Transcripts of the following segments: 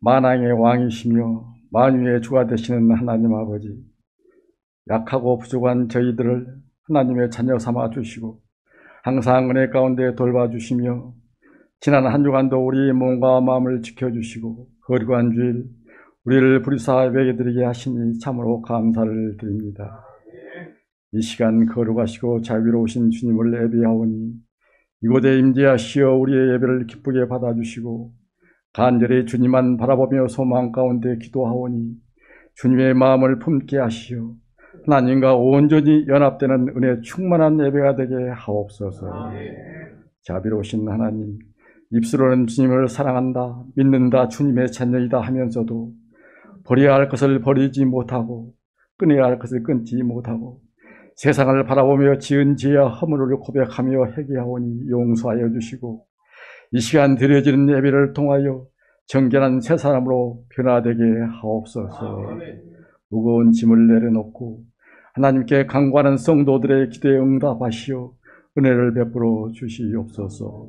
만왕의 왕이시며 만유의 주가 되시는 하나님 아버지, 약하고 부족한 저희들을 하나님의 자녀 삼아 주시고 항상 은혜 가운데 돌봐주시며 지난 한 주간도 우리의 몸과 마음을 지켜주시고 거룩한 주일 우리를 불의사 예배드리게 하시니 참으로 감사를 드립니다. 이 시간 거룩하시고 자유로우신 주님을 예배하오니 이곳에 임재하시어 우리의 예배를 기쁘게 받아주시고 간절히 주님만 바라보며 소망 가운데 기도하오니 주님의 마음을 품게 하시어 하나님과 온전히 연합되는 은혜 충만한 예배가 되게 하옵소서. 자비로우신 하나님, 입술로는 주님을 사랑한다, 믿는다, 주님의 자녀이다 하면서도 버려야 할 것을 버리지 못하고 끊어야 할 것을 끊지 못하고 세상을 바라보며 지은 죄와 허물을 고백하며 회개하오니 용서하여 주시고 이 시간 드려지는 예배를 통하여 정결한 새 사람으로 변화되게 하옵소서. 무거운 짐을 내려놓고 하나님께 간구하는 성도들의 기도에 응답하시어 은혜를 베풀어 주시옵소서.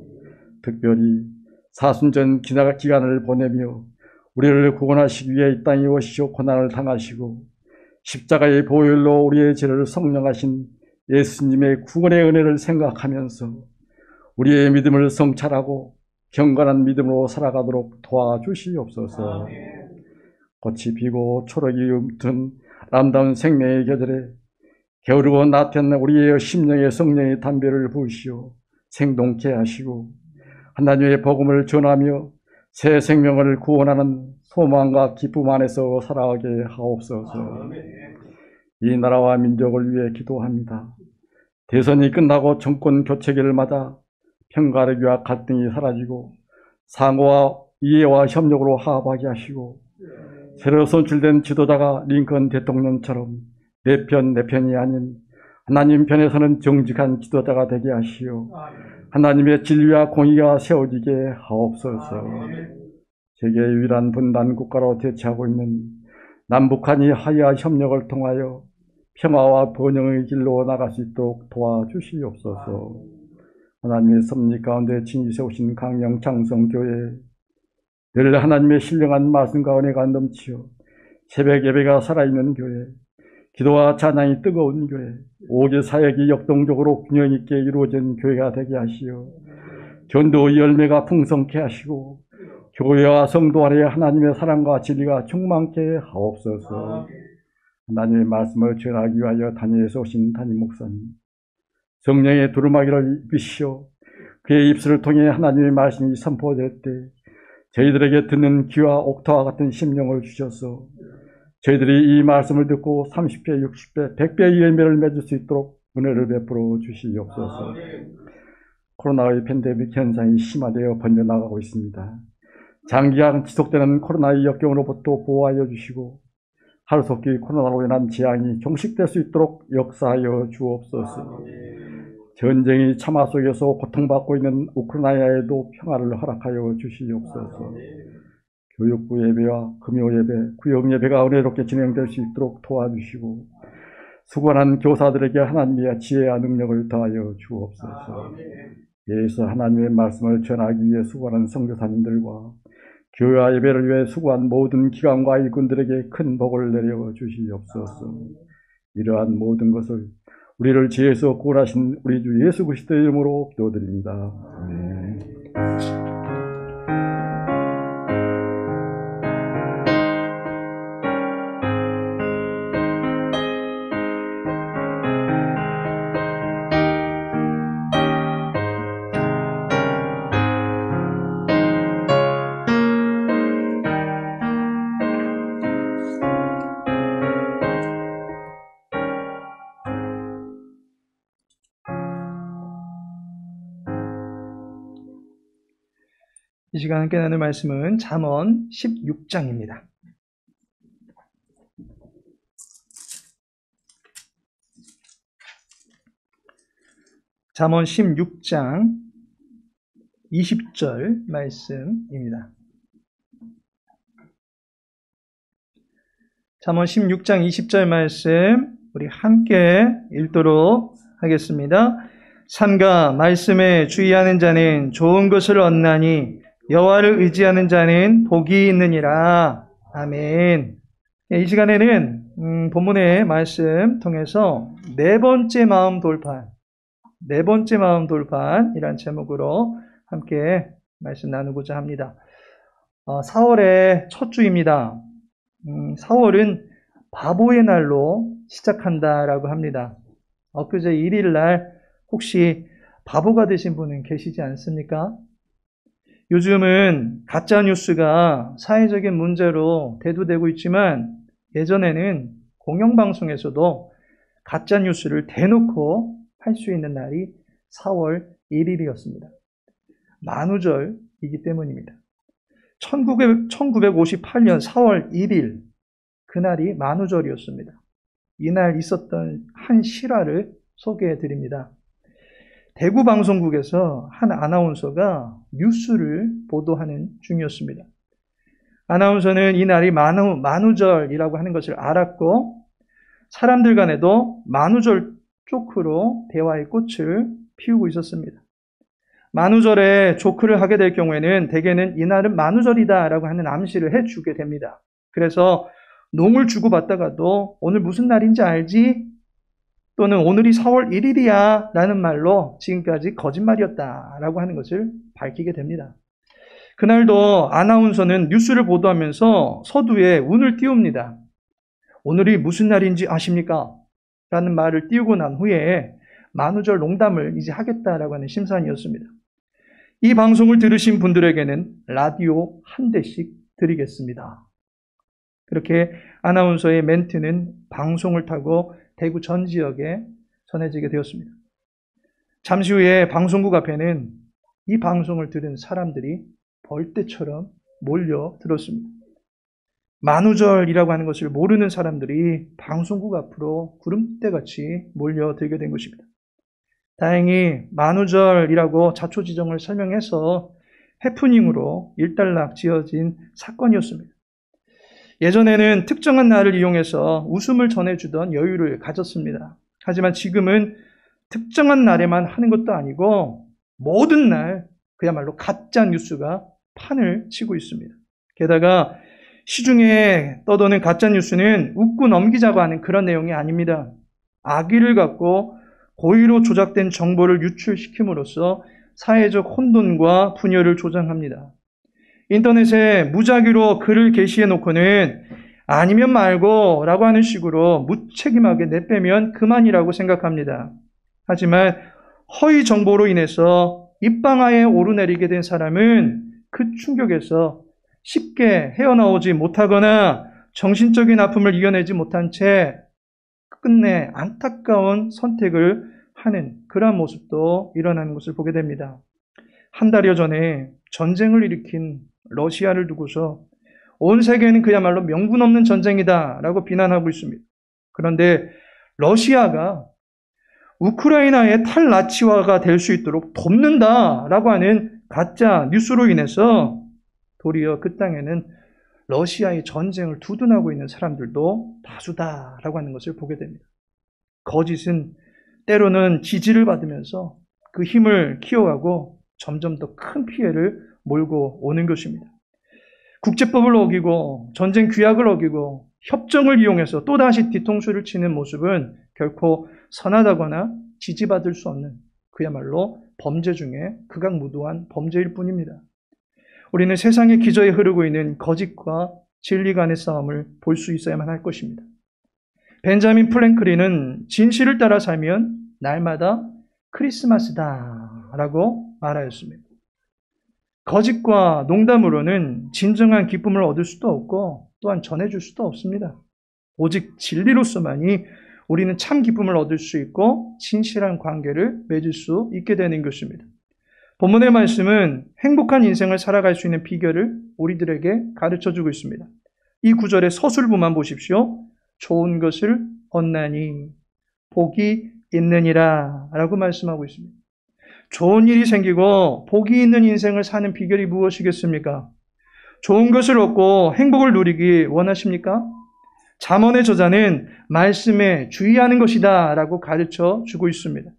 특별히 사순전 기간을 보내며 우리를 구원하시기 위해 이 땅에 오시어 고난을 당하시고 십자가의 보혈로 우리의 죄를 성령하신 예수님의 구원의 은혜를 생각하면서 우리의 믿음을 성찰하고 경건한 믿음으로 살아가도록 도와주시옵소서. 꽃이 피고 초록이 든 아름다운 생명의 계절에 게으르고 나태한 우리의 심령의 성령의 담배를 부으시어 생동케 하시고 하나님의 복음을 전하며 새 생명을 구원하는 소망과 기쁨 안에서 살아가게 하옵소서. 이 나라와 민족을 위해 기도합니다. 대선이 끝나고 정권 교체기를 맞아 편가르기와 갈등이 사라지고 상호와 이해와 협력으로 화합하게 하시고 새로 선출된 지도자가 링컨 대통령처럼 내 편이 아닌 하나님 편에 서는 정직한 지도자가 되게 하시오. 하나님의 진리와 공의가 세워지게 하옵소서. 세계의 유일한 분단 국가로 대체하고 있는 남북한이 하야 협력을 통하여 평화와 번영의 길로 나갈 수 있도록 도와주시옵소서. 하나님의 섭리 가운데 진히 세우신 강령 장성교회, 늘 하나님의 신령한 말씀과 은혜가 넘치어 새벽 예배가 살아있는 교회, 기도와 찬양이 뜨거운 교회, 오개 사역이 역동적으로 균형 있게 이루어진 교회가 되게 하시어 전도의 열매가 풍성케 하시고 교회와 성도 안에 하나님의 사랑과 진리가 충만케 하옵소서. 하나님의 말씀을 전하기 위하여 단위에서 오신 담임 목사님, 성령의 두루마기를 입으시어 그의 입술을 통해 하나님의 말씀이 선포될 때 저희들에게 듣는 귀와 옥토와 같은 심령을 주셔서 저희들이 이 말씀을 듣고 30배, 60배, 100배의 열매를 맺을 수 있도록 은혜를 베풀어 주시옵소서. 코로나의 팬데믹 현상이 심화되어 번져나가고 있습니다. 장기간 지속되는 코로나의 역경으로부터 보호하여 주시고 하루속히 코로나로 인한 재앙이 종식될 수 있도록 역사하여 주옵소서. 전쟁이 참화 속에서 고통받고 있는 우크라이나에도 평화를 허락하여 주시옵소서. 교육부 예배와 금요 예배, 구역 예배가 은혜롭게 진행될 수 있도록 도와주시고 수고하는 교사들에게 하나님의 지혜와 능력을 더하여 주옵소서. 예수 하나님의 말씀을 전하기 위해 수고하는 선교사님들과 교회와 예배를 위해 수고한 모든 기관과 일꾼들에게 큰 복을 내려 주시옵소서. 이러한 모든 것을 우리를 지혜에서 구원하신 우리 주 예수 그리스도의 이름으로 기도드립니다. 아멘. 이 시간 함께 나눌 말씀은 잠언 16장입니다. 잠언 16장 20절 말씀입니다. 잠언 16장 20절 말씀 우리 함께 읽도록 하겠습니다. 삼가 말씀에 주의하는 자는 좋은 것을 얻나니 여호와를 의지하는 자는 복이 있느니라. 아멘. 이 시간에는 본문의 말씀 통해서 네 번째 마음 돌판이란 제목으로 함께 말씀 나누고자 합니다. 4월의 첫 주입니다. 4월은 바보의 날로 시작한다라고 합니다. 엊그제 1일 날 혹시 바보가 되신 분은 계시지 않습니까? 요즘은 가짜 뉴스가 사회적인 문제로 대두되고 있지만 예전에는 공영방송에서도 가짜 뉴스를 대놓고 할 수 있는 날이 4월 1일이었습니다. 만우절이기 때문입니다. 1958년 4월 1일 그날이 만우절이었습니다. 이날 있었던 한 실화를 소개해 드립니다. 대구 방송국에서 한 아나운서가 뉴스를 보도하는 중이었습니다. 아나운서는 이날이 만우절이라고 하는 것을 알았고 사람들 간에도 만우절 조크로 대화의 꽃을 피우고 있었습니다. 만우절에 조크를 하게 될 경우에는 대개는 이날은 만우절이다라고 하는 암시를 해주게 됩니다. 그래서 농을 주고받다가도 오늘 무슨 날인지 알지? 또는 오늘이 4월 1일이야 라는 말로 지금까지 거짓말이었다라고 하는 것을 밝히게 됩니다. 그날도 아나운서는 뉴스를 보도하면서 서두에 운을 띄웁니다. 오늘이 무슨 날인지 아십니까? 라는 말을 띄우고 난 후에 만우절 농담을 이제 하겠다라고 하는 심산이었습니다. 이 방송을 들으신 분들에게는 라디오 한 대씩 드리겠습니다. 그렇게 아나운서의 멘트는 방송을 타고 대구 전 지역에 전해지게 되었습니다. 잠시 후에 방송국 앞에는 이 방송을 들은 사람들이 벌떼처럼 몰려들었습니다. 만우절이라고 하는 것을 모르는 사람들이 방송국 앞으로 구름대같이 몰려들게 된 것입니다. 다행히 만우절이라고 자초지종을 설명해서 해프닝으로 일단락 지어진 사건이었습니다. 예전에는 특정한 날을 이용해서 웃음을 전해주던 여유를 가졌습니다. 하지만 지금은 특정한 날에만 하는 것도 아니고 모든 날 그야말로 가짜 뉴스가 판을 치고 있습니다. 게다가 시중에 떠도는 가짜 뉴스는 웃고 넘기자고 하는 그런 내용이 아닙니다. 악의를 갖고 고의로 조작된 정보를 유출시킴으로써 사회적 혼돈과 분열을 조장합니다. 인터넷에 무작위로 글을 게시해 놓고는 아니면 말고 라고 하는 식으로 무책임하게 내빼면 그만이라고 생각합니다. 하지만 허위 정보로 인해서 입방아에 오르내리게 된 사람은 그 충격에서 쉽게 헤어나오지 못하거나 정신적인 아픔을 이겨내지 못한 채 끝내 안타까운 선택을 하는 그러한 모습도 일어나는 것을 보게 됩니다. 한 달여 전에 전쟁을 일으킨 러시아를 두고서 온 세계는 그야말로 명분 없는 전쟁이다 라고 비난하고 있습니다. 그런데 러시아가 우크라이나의 탈나치화가 될 수 있도록 돕는다 라고 하는 가짜 뉴스로 인해서 도리어 그 땅에는 러시아의 전쟁을 두둔하고 있는 사람들도 다수다라고 하는 것을 보게 됩니다. 거짓은 때로는 지지를 받으면서 그 힘을 키워가고 점점 더 큰 피해를 몰고 오는 것입니다. 국제법을 어기고 전쟁 규약을 어기고 협정을 이용해서 또다시 뒤통수를 치는 모습은 결코 선하다거나 지지받을 수 없는 그야말로 범죄 중에 극악무도한 범죄일 뿐입니다. 우리는 세상의 기저에 흐르고 있는 거짓과 진리 간의 싸움을 볼 수 있어야만 할 것입니다. 벤자민 프랭클린은 진실을 따라 살면 날마다 크리스마스다 라고 말하였습니다. 거짓과 농담으로는 진정한 기쁨을 얻을 수도 없고 또한 전해줄 수도 없습니다. 오직 진리로서만이 우리는 참 기쁨을 얻을 수 있고 진실한 관계를 맺을 수 있게 되는 것입니다. 본문의 말씀은 행복한 인생을 살아갈 수 있는 비결을 우리들에게 가르쳐주고 있습니다. 이 구절의 서술부만 보십시오. 좋은 것을 얻나니 복이 있느니라 라고 말씀하고 있습니다. 좋은 일이 생기고 복이 있는 인생을 사는 비결이 무엇이겠습니까? 좋은 것을 얻고 행복을 누리기 원하십니까? 잠언의 저자는 말씀에 주의하는 것이다 라고 가르쳐 주고 있습니다.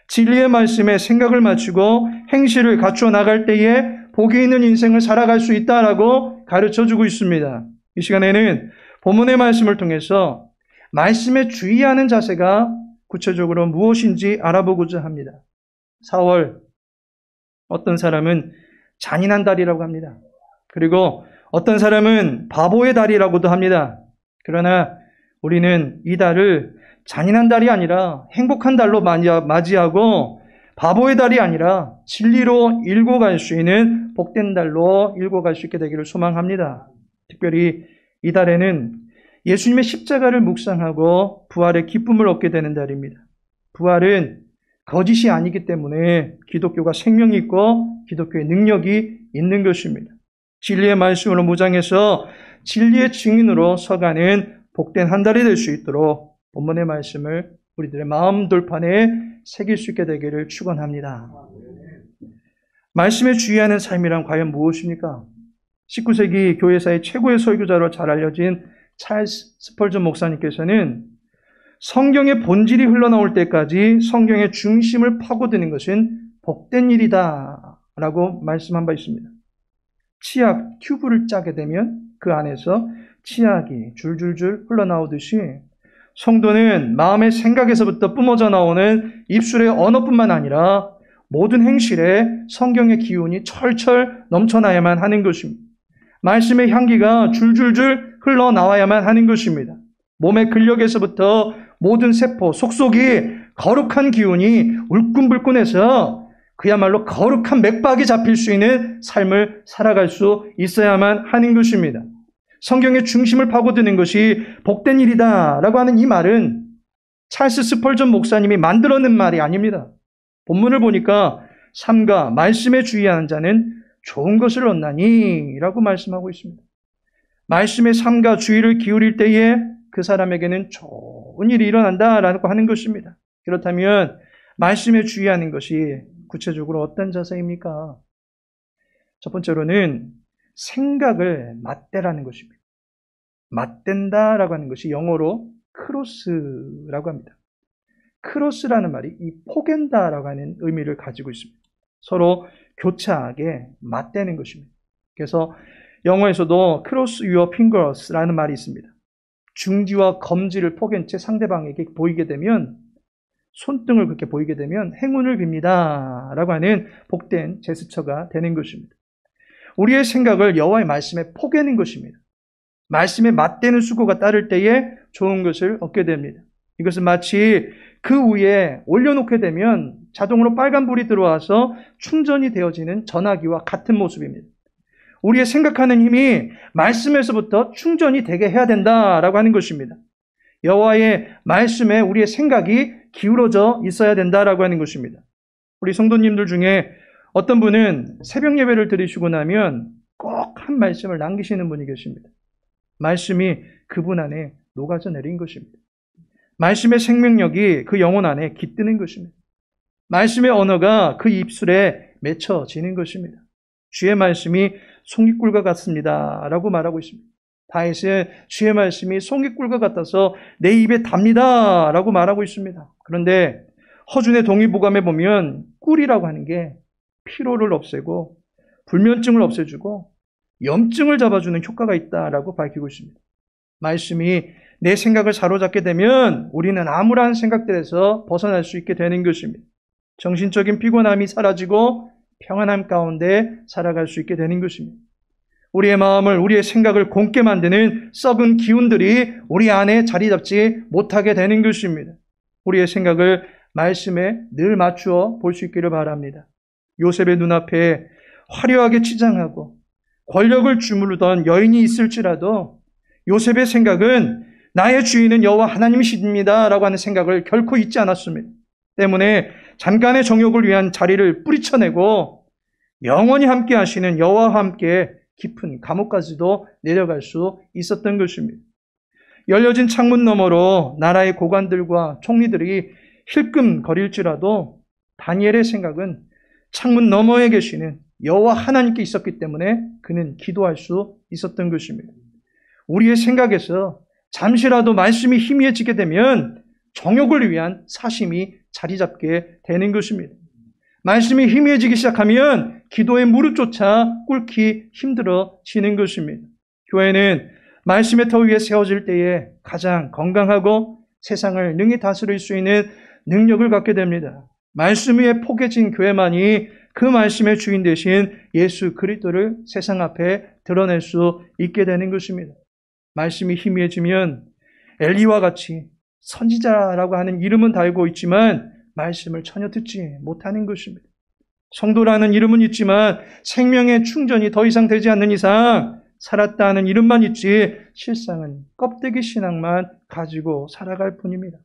진리의 말씀에 생각을 맞추고 행실을 갖추어 나갈 때에 복이 있는 인생을 살아갈 수 있다라고 가르쳐주고 있습니다. 이 시간에는 본문의 말씀을 통해서 말씀에 주의하는 자세가 구체적으로 무엇인지 알아보고자 합니다. 4월, 어떤 사람은 잔인한 달이라고 합니다. 그리고 어떤 사람은 바보의 달이라고도 합니다. 그러나 우리는 이 달을 잔인한 달이 아니라 행복한 달로 맞이하고 바보의 달이 아니라 진리로 읽어갈 수 있는 복된 달로 읽어갈 수 있게 되기를 소망합니다. 특별히 이 달에는 예수님의 십자가를 묵상하고 부활의 기쁨을 얻게 되는 달입니다. 부활은 거짓이 아니기 때문에 기독교가 생명이 있고 기독교의 능력이 있는 것입니다. 진리의 말씀으로 무장해서 진리의 증인으로 서가는 복된 한 달이 될 수 있도록 본문의 말씀을 우리들의 마음 돌판에 새길 수 있게 되기를 축원합니다. 말씀에 주의하는 삶이란 과연 무엇입니까? 19세기 교회사의 최고의 설교자로 잘 알려진 찰스 스펄전 목사님께서는 성경의 본질이 흘러나올 때까지 성경의 중심을 파고드는 것은 복된 일이다 라고 말씀한 바 있습니다. 치약 튜브를 짜게 되면 그 안에서 치약이 줄줄줄 흘러나오듯이 성도는 마음의 생각에서부터 뿜어져 나오는 입술의 언어뿐만 아니라 모든 행실에 성경의 기운이 철철 넘쳐나야만 하는 것입니다. 말씀의 향기가 줄줄줄 흘러나와야만 하는 것입니다. 몸의 근력에서부터 모든 세포, 속속이 거룩한 기운이 울끈불끈해서 그야말로 거룩한 맥박이 잡힐 수 있는 삶을 살아갈 수 있어야만 하는 것입니다. 성경의 중심을 파고드는 것이 복된 일이다라고 하는 이 말은 찰스 스펄전 목사님이 만들어낸 말이 아닙니다. 본문을 보니까 삶과 말씀에 주의하는 자는 좋은 것을 얻나니 라고 말씀하고 있습니다. 말씀의 삶과 주의를 기울일 때에 그 사람에게는 좋은 일이 일어난다라고 하는 것입니다. 그렇다면 말씀에 주의하는 것이 구체적으로 어떤 자세입니까? 첫 번째로는 생각을 맞대라는 것입니다. 맞댄다라고 하는 것이 영어로 크로스라고 합니다. 크로스라는 말이 이 포갠다라고 하는 의미를 가지고 있습니다. 서로 교차하게 맞대는 것입니다. 그래서 영어에서도 cross your fingers라는 말이 있습니다. 중지와 검지를 포갠 채 상대방에게 보이게 되면, 손등을 그렇게 보이게 되면 행운을 빕니다 라고 하는 복된 제스처가 되는 것입니다. 우리의 생각을 여호와의 말씀에 포개는 것입니다. 말씀에 맞대는 수고가 따를 때에 좋은 것을 얻게 됩니다. 이것은 마치 그 위에 올려놓게 되면 자동으로 빨간불이 들어와서 충전이 되어지는 전화기와 같은 모습입니다. 우리의 생각하는 힘이 말씀에서부터 충전이 되게 해야 된다라고 하는 것입니다. 여호와의 말씀에 우리의 생각이 기울어져 있어야 된다라고 하는 것입니다. 우리 성도님들 중에 어떤 분은 새벽 예배를 드리시고 나면 꼭 한 말씀을 남기시는 분이 계십니다. 말씀이 그분 안에 녹아져 내린 것입니다. 말씀의 생명력이 그 영혼 안에 깃드는 것입니다. 말씀의 언어가 그 입술에 맺혀지는 것입니다. 주의 말씀이 송이꿀과 같습니다 라고 말하고 있습니다. 다윗은 주의 말씀이 송이꿀과 같아서 내 입에 답니다 라고 말하고 있습니다. 그런데 허준의 동의보감에 보면 꿀이라고 하는 게 피로를 없애고 불면증을 없애주고 염증을 잡아주는 효과가 있다라고 밝히고 있습니다. 말씀이 내 생각을 사로잡게 되면 우리는 암울한 생각들에서 벗어날 수 있게 되는 것입니다. 정신적인 피곤함이 사라지고 평안함 가운데 살아갈 수 있게 되는 것입니다. 우리의 마음을, 우리의 생각을 곪게 만드는 썩은 기운들이 우리 안에 자리 잡지 못하게 되는 것입니다. 우리의 생각을 말씀에 늘 맞추어 볼 수 있기를 바랍니다. 요셉의 눈앞에 화려하게 치장하고 권력을 주무르던 여인이 있을지라도 요셉의 생각은 나의 주인은 여호와 하나님이십니다 라고 하는 생각을 결코 잊지 않았습니다. 때문에 잠깐의 정욕을 위한 자리를 뿌리쳐내고 영원히 함께 하시는 여호와와 함께 깊은 감옥까지도 내려갈 수 있었던 것입니다. 열려진 창문 너머로 나라의 고관들과 총리들이 힐끔거릴지라도 다니엘의 생각은 창문 너머에 계시는 여호와 하나님께 있었기 때문에 그는 기도할 수 있었던 것입니다. 우리의 생각에서 잠시라도 말씀이 희미해지게 되면 정욕을 위한 사심이 자리 잡게 되는 것입니다. 말씀이 희미해지기 시작하면 기도의 무릎조차 꿇기 힘들어지는 것입니다. 교회는 말씀의 터 위에 세워질 때에 가장 건강하고 세상을 능히 다스릴 수 있는 능력을 갖게 됩니다. 말씀 위에 포개진 교회만이 그 말씀의 주인 되신 예수 그리스도를 세상 앞에 드러낼 수 있게 되는 것입니다. 말씀이 희미해지면 엘리와 같이 선지자라고 하는 이름은 달고 있지만 말씀을 전혀 듣지 못하는 것입니다. 성도라는 이름은 있지만 생명의 충전이 더 이상 되지 않는 이상 살았다 하는 이름만 있지 실상은 껍데기 신앙만 가지고 살아갈 뿐입니다.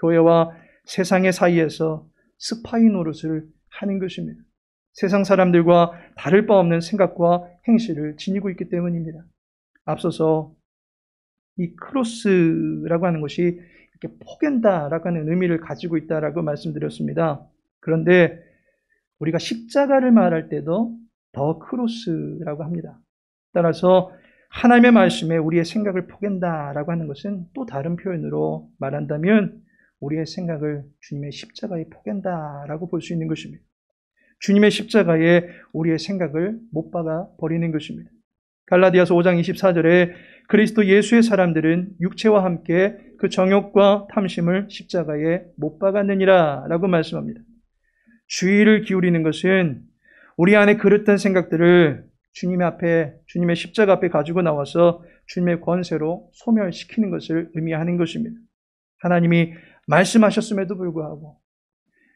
교회와 세상의 사이에서 스파이 노릇을 하는 것입니다. 세상 사람들과 다를 바 없는 생각과 행실을 지니고 있기 때문입니다. 앞서서 이 크로스라고 하는 것이 이렇게 포갠다라고 하는 의미를 가지고 있다라고 말씀드렸습니다. 그런데 우리가 십자가를 말할 때도 더 크로스라고 합니다. 따라서 하나님의 말씀에 우리의 생각을 포갠다라고 하는 것은 또 다른 표현으로 말한다면 우리의 생각을 주님의 십자가에 포갠다라고 볼 수 있는 것입니다. 주님의 십자가에 우리의 생각을 못 박아 버리는 것입니다. 갈라디아서 5장 24절에 그리스도 예수의 사람들은 육체와 함께 그 정욕과 탐심을 십자가에 못 박았느니라 라고 말씀합니다. 주의를 기울이는 것은 우리 안에 그릇된 생각들을 주님의 십자가 앞에 가지고 나와서 주님의 권세로 소멸시키는 것을 의미하는 것입니다. 하나님이 말씀하셨음에도 불구하고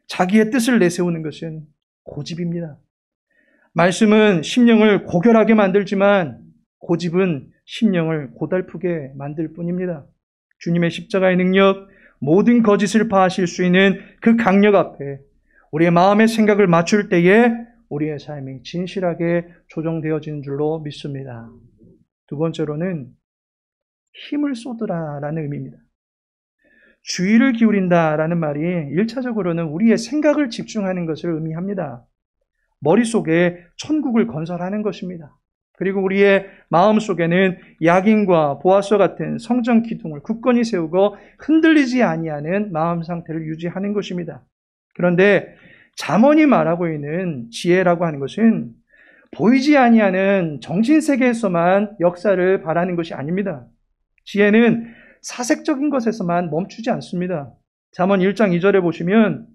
자기의 뜻을 내세우는 것은 고집입니다. 말씀은 심령을 고결하게 만들지만 고집은 심령을 고달프게 만들 뿐입니다. 주님의 십자가의 능력, 모든 거짓을 파하실 수 있는 그 강력 앞에 우리의 마음의 생각을 맞출 때에 우리의 삶이 진실하게 조정되어지는 줄로 믿습니다. 두 번째로는 힘을 쏟으라라는 의미입니다. 주의를 기울인다라는 말이 1차적으로는 우리의 생각을 집중하는 것을 의미합니다. 머릿속에 천국을 건설하는 것입니다. 그리고 우리의 마음속에는 야긴과 보아스와 같은 성전 기둥을 굳건히 세우고 흔들리지 아니하는 마음 상태를 유지하는 것입니다. 그런데 잠언이 말하고 있는 지혜라고 하는 것은 보이지 아니하는 정신세계에서만 역사를 바라는 것이 아닙니다. 지혜는 사색적인 것에서만 멈추지 않습니다. 잠언 1장 2절에 보시면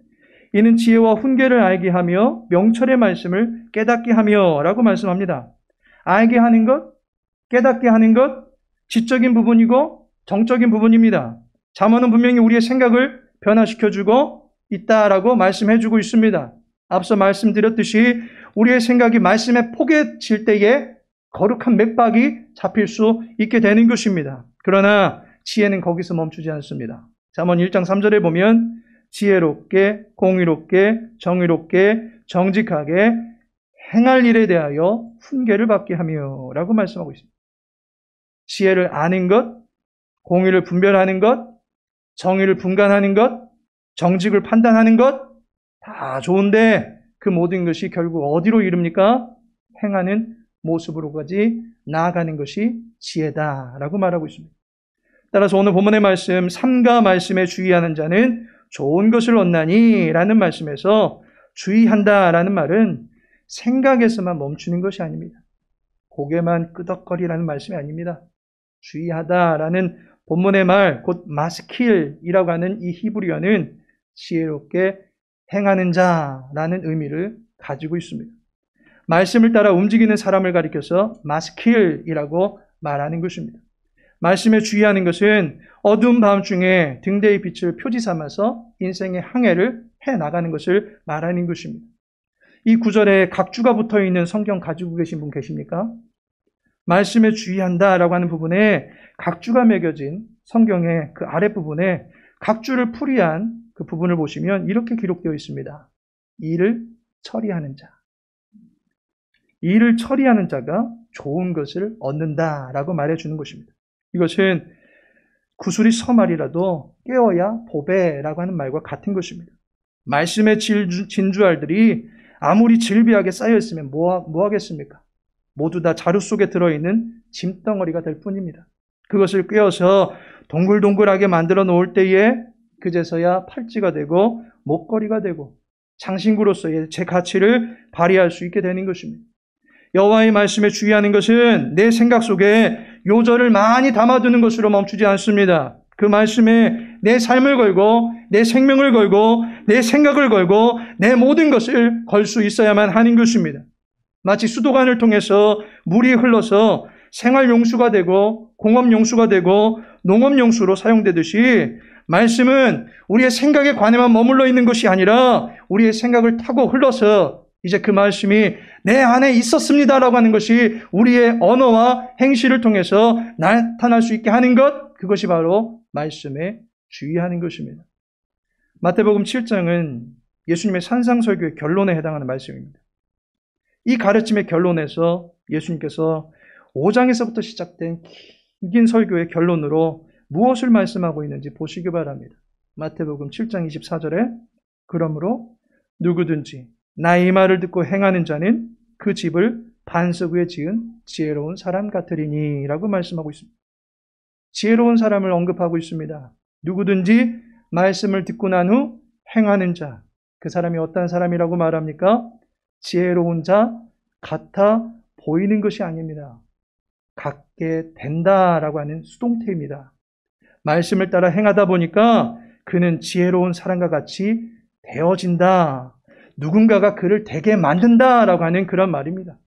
이는 지혜와 훈계를 알게 하며 명철의 말씀을 깨닫게 하며 라고 말씀합니다. 알게 하는 것, 깨닫게 하는 것, 지적인 부분이고 정적인 부분입니다. 잠언은 분명히 우리의 생각을 변화시켜주고 있다라고 말씀해주고 있습니다. 앞서 말씀드렸듯이 우리의 생각이 말씀에 포개질 때에 거룩한 맥박이 잡힐 수 있게 되는 것입니다. 그러나 지혜는 거기서 멈추지 않습니다. 잠언 1장 3절에 보면 지혜롭게, 공의롭게, 정의롭게, 정직하게 행할 일에 대하여 훈계를 받게 하며 라고 말씀하고 있습니다. 지혜를 아는 것, 공의를 분별하는 것, 정의를 분간하는 것, 정직을 판단하는 것 다 좋은데 그 모든 것이 결국 어디로 이릅니까? 행하는 모습으로까지 나아가는 것이 지혜다라고 말하고 있습니다. 따라서 오늘 본문의 말씀 삼가 말씀에 주의하는 자는 좋은 것을 얻나니 라는 말씀에서 주의한다라는 말은 생각에서만 멈추는 것이 아닙니다. 고개만 끄덕거리라는 말씀이 아닙니다. 주의하다라는 본문의 말, 곧 마스킬이라고 하는 이 히브리어는 지혜롭게 행하는 자라는 의미를 가지고 있습니다. 말씀을 따라 움직이는 사람을 가리켜서 마스킬이라고 말하는 것입니다. 말씀에 주의하는 것은 어두운 밤중에 등대의 빛을 표지 삼아서 인생의 항해를 해나가는 것을 말하는 것입니다. 이 구절에 각주가 붙어있는 성경 가지고 계신 분 계십니까? 말씀에 주의한다라고 하는 부분에 각주가 매겨진 성경의 그 아랫부분에 각주를 풀이한 그 부분을 보시면 이렇게 기록되어 있습니다. 일을 처리하는 자. 일을 처리하는 자가 좋은 것을 얻는다라고 말해주는 것입니다. 이것은 구슬이 서말이라도 깨어야 보배라고 하는 말과 같은 것입니다. 말씀의 진주알들이 아무리 질비하게 쌓여있으면 뭐 하겠습니까? 모두 다 자루 속에 들어있는 짐덩어리가 될 뿐입니다. 그것을 꿰어서 동글동글하게 만들어 놓을 때에 그제서야 팔찌가 되고 목걸이가 되고 장신구로서의 제 가치를 발휘할 수 있게 되는 것입니다. 여호와의 말씀에 주의하는 것은 내 생각 속에 요절을 많이 담아두는 것으로 멈추지 않습니다. 그 말씀에 내 삶을 걸고 내 생명을 걸고 내 생각을 걸고 내 모든 것을 걸 수 있어야만 하는 것입니다. 마치 수도관을 통해서 물이 흘러서 생활용수가 되고 공업용수가 되고 농업용수로 사용되듯이 말씀은 우리의 생각에 관해만 머물러 있는 것이 아니라 우리의 생각을 타고 흘러서 이제 그 말씀이 내 안에 있었습니다라고 하는 것이 우리의 언어와 행실을 통해서 나타날 수 있게 하는 것, 그것이 바로 말씀에 주의하는 것입니다. 마태복음 7장은 예수님의 산상설교의 결론에 해당하는 말씀입니다. 이 가르침의 결론에서 예수님께서 5장에서부터 시작된 긴 설교의 결론으로 무엇을 말씀하고 있는지 보시기 바랍니다. 마태복음 7장 24절에 그러므로 누구든지 나의 말을 듣고 행하는 자는 그 집을 반석 위에 지은 지혜로운 사람 같으리니 라고 말씀하고 있습니다. 지혜로운 사람을 언급하고 있습니다. 누구든지 말씀을 듣고 난 후 행하는 자, 그 사람이 어떤 사람이라고 말합니까? 지혜로운 자 같아 보이는 것이 아닙니다. 같게 된다라고 하는 수동태입니다. 말씀을 따라 행하다 보니까 그는 지혜로운 사람과 같이 되어진다. 누군가가 그를 되게 만든다라고 하는 그런 말입니다.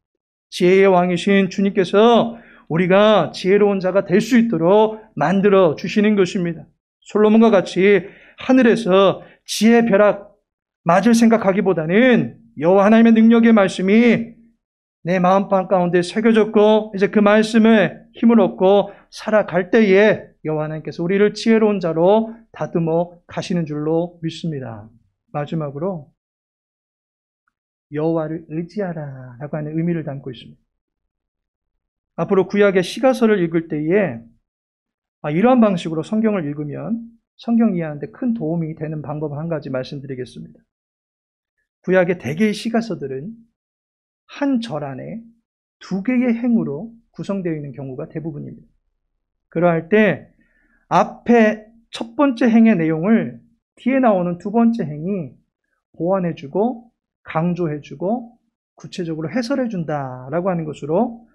지혜의 왕이신 주님께서 우리가 지혜로운 자가 될 수 있도록 만들어 주시는 것입니다. 솔로몬과 같이 하늘에서 지혜 벼락 맞을 생각하기보다는 여호와 하나님의 능력의 말씀이 내 마음방 가운데 새겨졌고 이제 그 말씀에 힘을 얻고 살아갈 때에 여호와 하나님께서 우리를 지혜로운 자로 다듬어 가시는 줄로 믿습니다. 마지막으로 여호와를 의지하라 라고 하는 의미를 담고 있습니다. 앞으로 구약의 시가서를 읽을 때에 이러한 방식으로 성경을 읽으면 성경 이해하는데 큰 도움이 되는 방법 한 가지 말씀드리겠습니다. 구약의 대개의 시가서들은 한 절 안에 두 개의 행으로 구성되어 있는 경우가 대부분입니다. 그러할 때 앞에 첫 번째 행의 내용을 뒤에 나오는 두 번째 행이 보완해주고 강조해주고 구체적으로 해설해준다라고 하는 것으로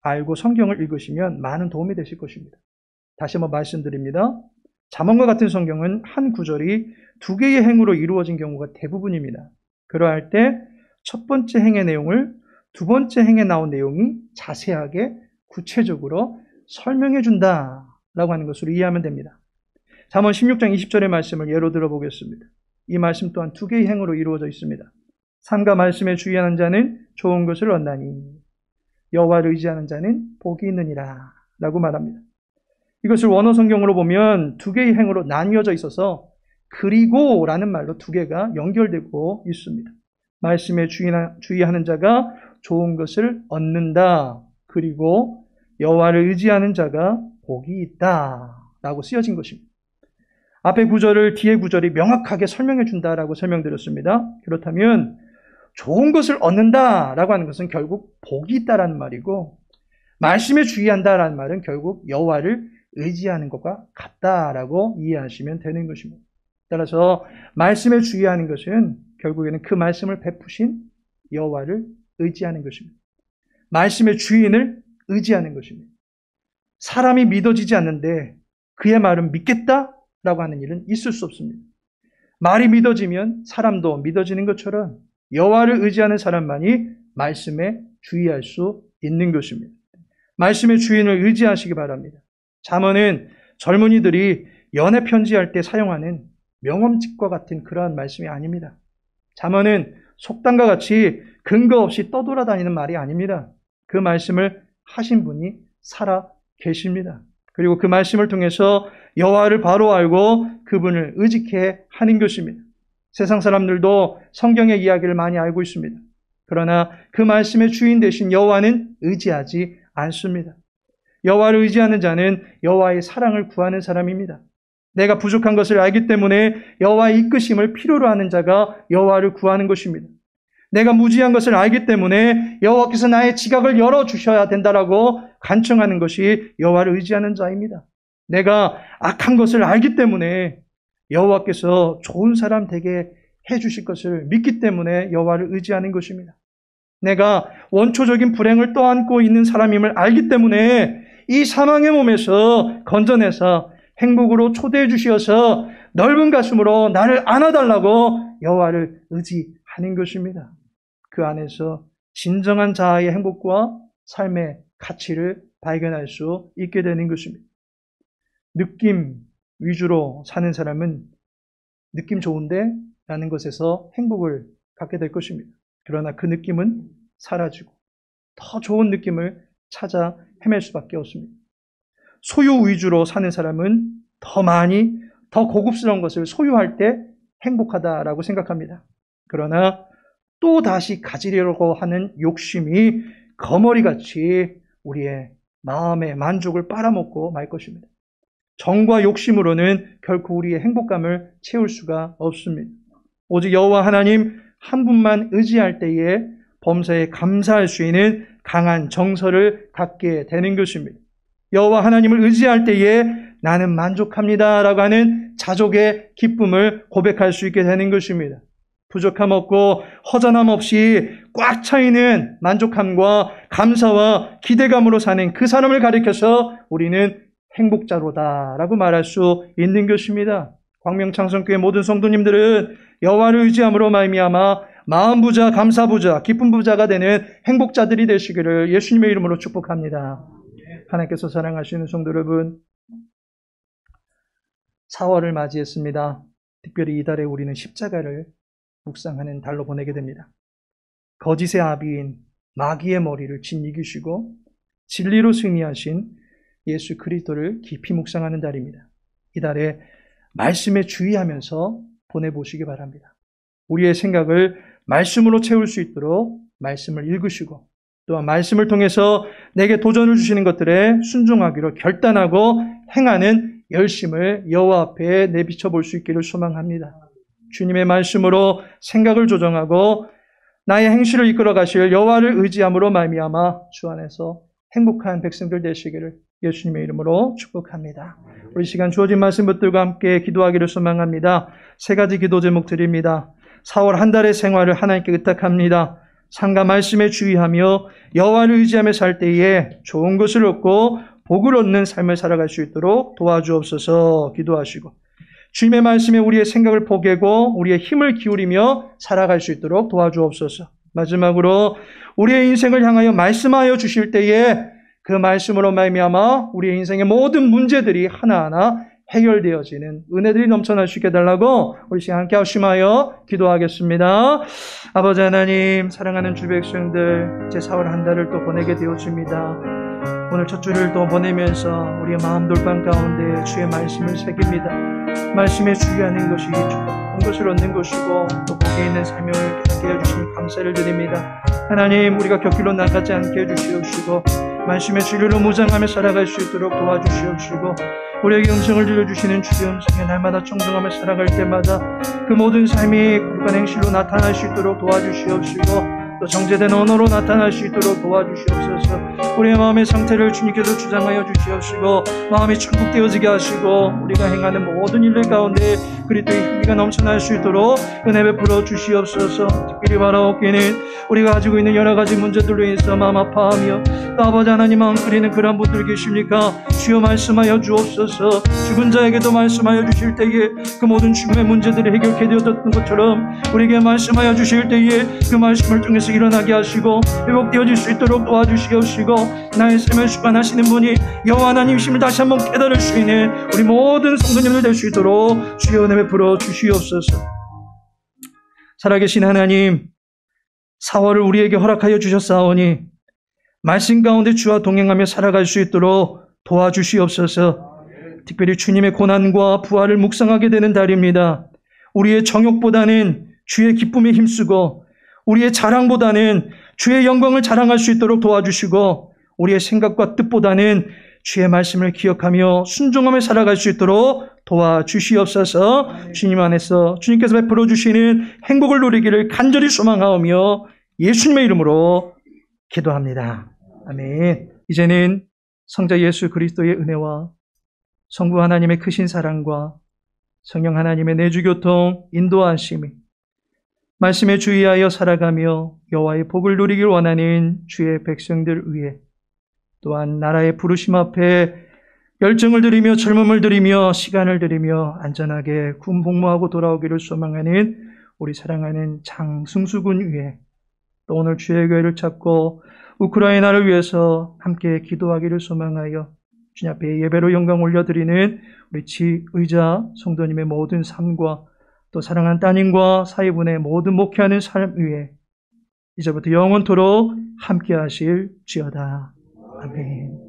알고 성경을 읽으시면 많은 도움이 되실 것입니다. 다시 한번 말씀드립니다. 잠언과 같은 성경은 한 구절이 두 개의 행으로 이루어진 경우가 대부분입니다. 그러할 때 첫 번째 행의 내용을 두 번째 행에 나온 내용이 자세하게 구체적으로 설명해 준다라고 하는 것으로 이해하면 됩니다. 잠언 16장 20절의 말씀을 예로 들어보겠습니다. 이 말씀 또한 두 개의 행으로 이루어져 있습니다. 삼가 말씀에 주의하는 자는 좋은 것을 얻나니 여호와를 의지하는 자는 복이 있느니라 라고 말합니다. 이것을 원어 성경으로 보면 두 개의 행으로 나뉘어져 있어서 그리고 라는 말로 두 개가 연결되고 있습니다. 말씀에 주의하는 자가 좋은 것을 얻는다. 그리고 여호와를 의지하는 자가 복이 있다 라고 쓰여진 것입니다. 앞에 구절을 뒤에 구절이 명확하게 설명해 준다라고 설명드렸습니다. 그렇다면 좋은 것을 얻는다라고 하는 것은 결국 복이 있다라는 말이고 말씀에 주의한다라는 말은 결국 여호와를 의지하는 것과 같다라고 이해하시면 되는 것입니다. 따라서 말씀에 주의하는 것은 결국에는 그 말씀을 베푸신 여호와를 의지하는 것입니다. 말씀의 주인을 의지하는 것입니다. 사람이 믿어지지 않는데 그의 말은 믿겠다라고 하는 일은 있을 수 없습니다. 말이 믿어지면 사람도 믿어지는 것처럼 여호와를 의지하는 사람만이 말씀에 주의할 수 있는 것입니다. 말씀의 주인을 의지하시기 바랍니다. 잠언은 젊은이들이 연애 편지할 때 사용하는 명엄집과 같은 그러한 말씀이 아닙니다. 잠언은 속담과 같이 근거 없이 떠돌아다니는 말이 아닙니다. 그 말씀을 하신 분이 살아 계십니다. 그리고 그 말씀을 통해서 여호와를 바로 알고 그분을 의지케 하는 것입니다. 세상 사람들도 성경의 이야기를 많이 알고 있습니다. 그러나 그 말씀의 주인 되신 여호와는 의지하지 않습니다. 여호와를 의지하는 자는 여호와의 사랑을 구하는 사람입니다. 내가 부족한 것을 알기 때문에 여호와의 이끄심을 필요로 하는 자가 여호와를 구하는 것입니다. 내가 무지한 것을 알기 때문에 여호와께서 나의 지각을 열어주셔야 된다라고 간청하는 것이 여호와를 의지하는 자입니다. 내가 악한 것을 알기 때문에 여호와께서 좋은 사람 되게 해주실 것을 믿기 때문에 여호와를 의지하는 것입니다. 내가 원초적인 불행을 떠안고 있는 사람임을 알기 때문에 이 사망의 몸에서 건져내서 행복으로 초대해 주시어서 넓은 가슴으로 나를 안아달라고 여호와를 의지하는 것입니다. 그 안에서 진정한 자아의 행복과 삶의 가치를 발견할 수 있게 되는 것입니다. 느낌 위주로 사는 사람은 느낌 좋은데? 라는 것에서 행복을 갖게 될 것입니다. 그러나 그 느낌은 사라지고 더 좋은 느낌을 찾아 헤맬 수밖에 없습니다. 소유 위주로 사는 사람은 더 많이, 더 고급스러운 것을 소유할 때 행복하다라고 생각합니다. 그러나 또 다시 가지려고 하는 욕심이 거머리같이 우리의 마음의 만족을 빨아먹고 말 것입니다. 정과 욕심으로는 결코 우리의 행복감을 채울 수가 없습니다. 오직 여호와 하나님 한 분만 의지할 때에 범사에 감사할 수 있는 강한 정서를 갖게 되는 것입니다. 여호와 하나님을 의지할 때에 나는 만족합니다라고 하는 자족의 기쁨을 고백할 수 있게 되는 것입니다. 부족함 없고 허전함 없이 꽉 차 있는 만족함과 감사와 기대감으로 사는 그 사람을 가리켜서 우리는 행복자로다라고 말할 수 있는 것입니다. 광명창성교회 모든 성도님들은 여호와를 의지함으로 말미암아 마음 부자, 감사 부자, 기쁨 부자가 되는 행복자들이 되시기를 예수님의 이름으로 축복합니다. 하나님께서 사랑하시는 성도 여러분, 4월을 맞이했습니다. 특별히 이달에 우리는 십자가를 묵상하는 달로 보내게 됩니다. 거짓의 아비인 마귀의 머리를 짓이기시고 진리로 승리하신 예수 그리스도를 깊이 묵상하는 달입니다. 이달에 말씀에 주의하면서 보내보시기 바랍니다. 우리의 생각을 말씀으로 채울 수 있도록 말씀을 읽으시고 또한 말씀을 통해서 내게 도전을 주시는 것들에 순종하기로 결단하고 행하는 열심을 여호와 앞에 내비쳐 볼 수 있기를 소망합니다. 주님의 말씀으로 생각을 조정하고 나의 행실을 이끌어 가실 여호와를 의지함으로 말미암아 주 안에서 행복한 백성들 되시기를 예수님의 이름으로 축복합니다. 우리 시간 주어진 말씀 붙들과 함께 기도하기를 소망합니다. 세 가지 기도 제목 드립니다. 4월 한 달의 생활을 하나님께 의탁합니다. 상과 말씀에 주의하며 여호와를 의지하며 살 때에 좋은 것을 얻고 복을 얻는 삶을 살아갈 수 있도록 도와주옵소서 기도하시고 주님의 말씀에 우리의 생각을 포개고 우리의 힘을 기울이며 살아갈 수 있도록 도와주옵소서. 마지막으로 우리의 인생을 향하여 말씀하여 주실 때에 그 말씀으로 말미암아 우리의 인생의 모든 문제들이 하나하나 해결되어지는 은혜들이 넘쳐날 수 있게 해달라고 우리 시간 함께 합심하여 기도하겠습니다. 아버지 하나님, 사랑하는 주 백성들, 이제 4월 한 달을 또 보내게 되었습니다. 오늘 첫 주를 또 보내면서 우리의 마음 돌판 가운데 주의 말씀을 새깁니다. 말씀에 주의하는 것이 좋은 것을 얻는 것이고 또 복에 있는 삶을 갖게 해주시니 감사를 드립니다. 하나님, 우리가 곁길로 나가지 않게 해주시옵시고 말씀의 진리로 무장하며 살아갈 수 있도록 도와주시옵시고 우리에게 음성을 들려주시는 주의 음성에 날마다 청종하며 살아갈 때마다 그 모든 삶이 거룩한 행실로 나타날 수 있도록 도와주시옵시고 또 정제된 언어로 나타날 수 있도록 도와주시옵소서. 우리의 마음의 상태를 주님께서 주장하여 주시옵시고 마음이 천국되어지게 하시고 우리가 행하는 모든 일들 가운데 그리스도의 흥미가 넘쳐날 수 있도록 은혜 베풀어 주시옵소서. 특별히 바라옵기는 우리가 가지고 있는 여러 가지 문제들로 인해서 마음 아파하며 또 아버지 하나님 마음 끓이는 그런 분들 계십니까? 주여 말씀하여 주옵소서. 죽은 자에게도 말씀하여 주실 때에 그 모든 죽음의 문제들이 해결케 되어졌던 것처럼 우리에게 말씀하여 주실 때에 그 말씀을 통해서 일어나게 하시고 회복되어질 수 있도록 도와주시옵시고 나의 삶을 주관하시는 분이 여호와 하나님이심을 다시 한번 깨달을 수 있는 우리 모든 성도님들 될 수 있도록 주여 은혜 베풀어 주시옵소서. 살아계신 하나님, 4월을 우리에게 허락하여 주셨사오니 말씀 가운데 주와 동행하며 살아갈 수 있도록 도와주시옵소서. 특별히 주님의 고난과 부활을 묵상하게 되는 달입니다. 우리의 정욕보다는 주의 기쁨에 힘쓰고 우리의 자랑보다는 주의 영광을 자랑할 수 있도록 도와주시고 우리의 생각과 뜻보다는 주의 말씀을 기억하며 순종하며 살아갈 수 있도록 도와주시옵소서. 주님 안에서 주님께서 베풀어 주시는 행복을 누리기를 간절히 소망하오며 예수님의 이름으로 기도합니다. 아멘. 이제는 성자 예수 그리스도의 은혜와 성부 하나님의 크신 사랑과 성령 하나님의 내주교통 인도하심이 말씀에 주의하여 살아가며 여호와의 복을 누리길 원하는 주의 백성들 위해 또한 나라의 부르심 앞에 열정을 들이며 젊음을 들이며 시간을 들이며 안전하게 군 복무하고 돌아오기를 소망하는 우리 사랑하는 장승수군 위해 또 오늘 주의 교회를 찾고 우크라이나를 위해서 함께 기도하기를 소망하여 주님 앞에 예배로 영광 올려드리는 우리 지의자 성도님의 모든 삶과 또 사랑하는 따님과 사위분의 모든 목회하는 삶 위에 이제부터 영원토록 함께 하실 지어다. 아멘.